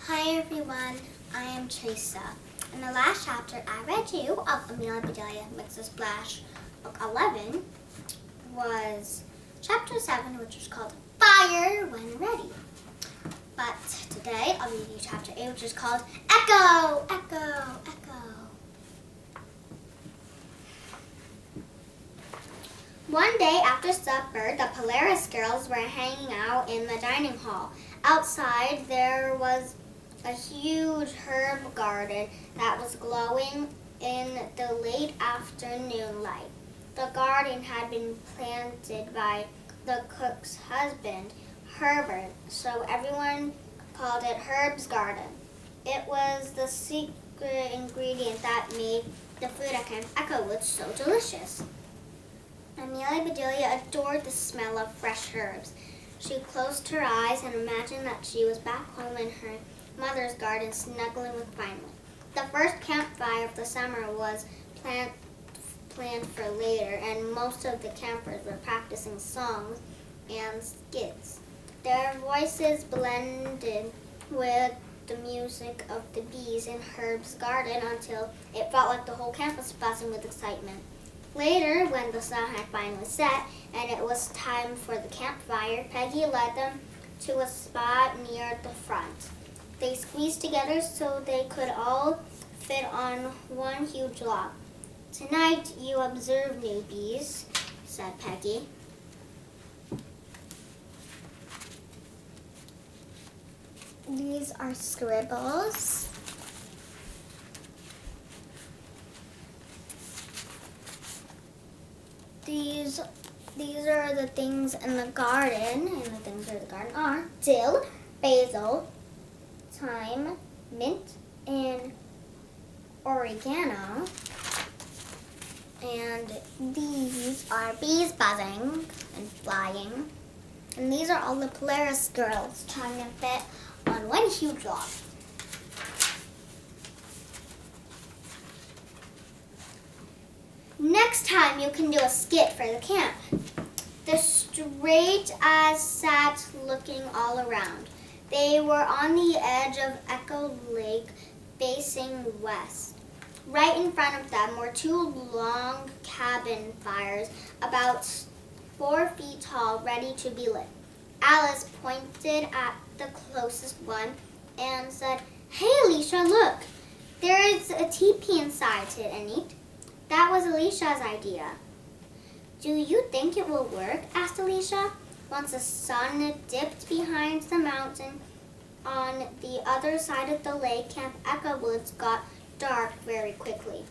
Hi everyone, I am Teresa. In the last chapter I read you of Amelia, Bedelia Makes a Splash, book 11, was chapter 7, which was called Fire When Ready. But today I'll read you chapter 8, which is called Echo, Echo, Echo. One day after supper, the Polaris girls were hanging out in the dining hall. Outside there was a huge herb garden that was glowing in the late afternoon light. The garden had been planted by the cook's husband, Herbert, so everyone called it Herb's Garden. It was the secret ingredient that made the food at Camp Echowood so delicious. Amelia Bedelia adored the smell of fresh herbs. She closed her eyes and imagined that she was back home in her mother's garden snuggling with family. The first campfire of the summer was planned for later, and most of the campers were practicing songs and skits. Their voices blended with the music of the bees in Herb's garden until it felt like the whole camp was buzzing with excitement. Later, when the sun had finally set and it was time for the campfire, Peggy led them to a spot near the front. They squeezed together so they could all fit on one huge log. "Tonight you observe, newbies," said Peggy. These are scribbles. These are the things in the garden, and the things in the garden are dill, basil, thyme, mint, and oregano. And these are bees buzzing and flying. And these are all the Polaris girls trying to fit on one huge log. Next time you can do a skit for the camp. The straight as sat looking all around. They were on the edge of Echo Lake facing west. Right in front of them were two long cabin fires about 4 feet tall, ready to be lit. Alice pointed at the closest one and said, "Hey Alicia, look! There is a teepee inside it and eat." That was Alicia's idea. "Do you think it will work?" asked Alicia. Once the sun dipped behind the mountain on the other side of the lake, Camp Echowood got dark very quickly.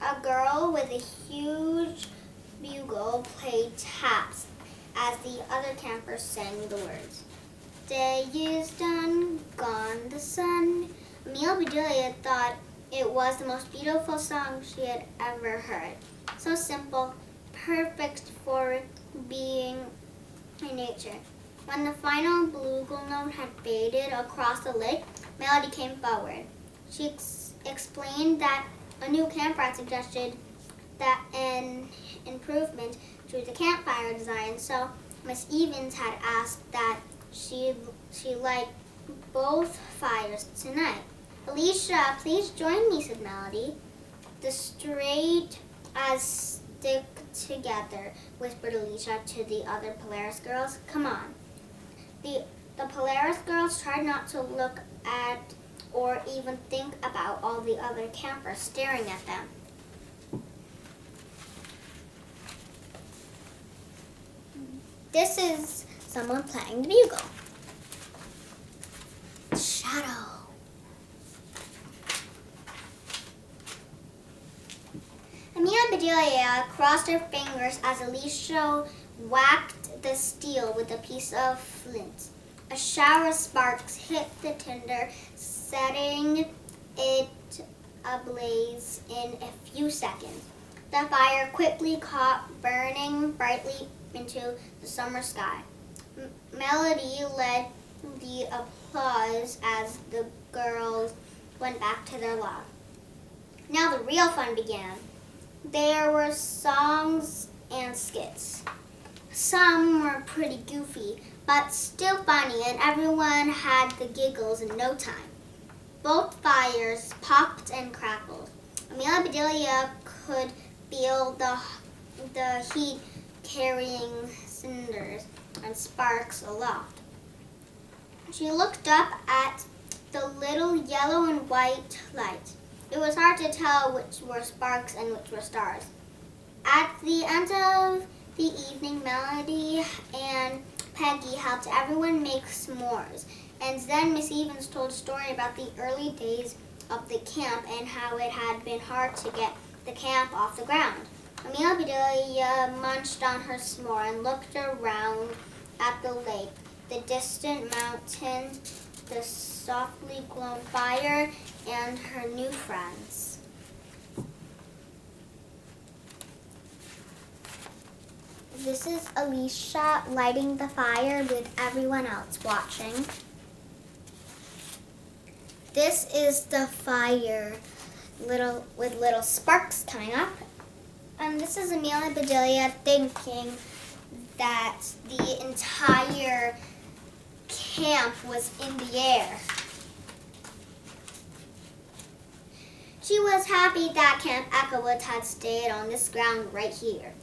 A girl with a huge bugle played taps as the other campers sang the words. "Day is done, gone the sun." Amelia Bedelia thought it was the most beautiful song she had ever heard. So simple, perfect for being in nature. When the final bugle note had faded across the lake, Melody came forward. She explained that a new campsite suggested that an improvement to the campfire design, so Miss Evans had asked that she liked both fires tonight. "Alicia, please join me," said Melody. "The straight as stick together," whispered Alicia to the other Polaris girls. "Come on." The Polaris girls tried not to look at or even think about all the other campers staring at them. This is someone playing the bugle. Shadow. Amelia Bedelia crossed her fingers as Alicia whacked the steel with a piece of flint. A shower of sparks hit the tinder, setting it ablaze in a few seconds. The fire quickly caught, burning brightly into the summer sky. Melody led the applause as the girls went back to their log. Now the real fun began. There were songs and skits. Some were pretty goofy, but still funny, and everyone had the giggles in no time. Both fires popped and crackled. Amelia and Bedelia could feel the heat carrying cinders and sparks aloft. She looked up at the little yellow and white light. It was hard to tell which were sparks and which were stars. At the end of the evening, Melody and Peggy helped everyone make s'mores, and then Miss Evans told a story about the early days of the camp and how it had been hard to get the camp off the ground. Amelia Bedelia munched on her s'more and looked around at the lake, the distant mountain, the softly glowing fire, and her new friends. This is Alicia lighting the fire with everyone else watching. This is the fire with little sparks coming up. And this is Amelia and Bedelia thinking that the entire camp was in the air. She was happy that Camp Echowood had stayed on this ground right here.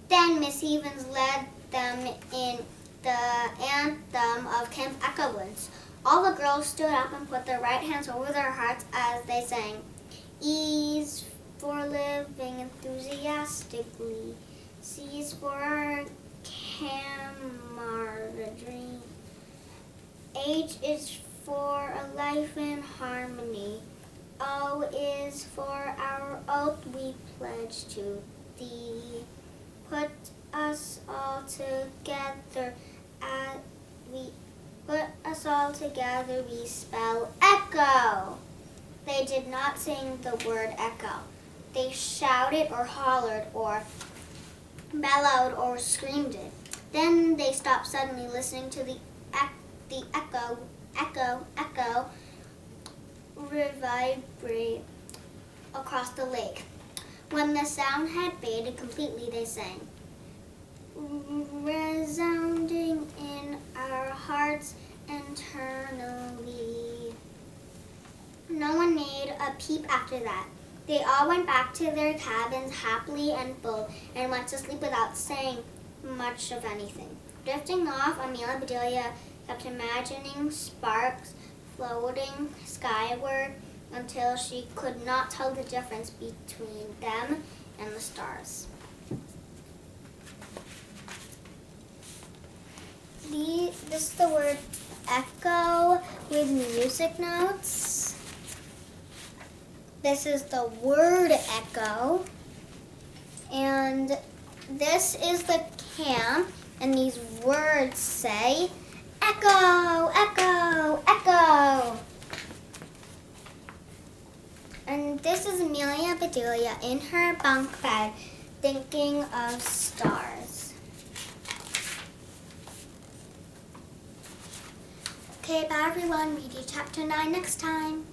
Then Miss Evans led them in the anthem of Camp Echowood. All the girls stood up and put their right hands over their hearts as they sang, E's for living enthusiastically, C's for our camaraderie, H is for a life in harmony, O is for our oath we pledge to thee. Put us all together we spell echo. They did not sing the word echo. They shouted or hollered or bellowed or screamed it. Then they stopped suddenly, listening to the echo reverberate across the lake. When the sound had faded completely, they sang, resounding in our hearts eternally. No one made a peep after that. They all went back to their cabins happily and full, and went to sleep without saying much of anything. Drifting off, Amelia and Bedelia kept imagining sparks floating skyward until she could not tell the difference between them and the stars. This is the word echo with music notes. This is the word echo. And this is the camp, and these words say, echo, echo, echo. And this is Amelia Bedelia in her bunk bed thinking of stars. Okay, bye everyone. Read you chapter 9 next time.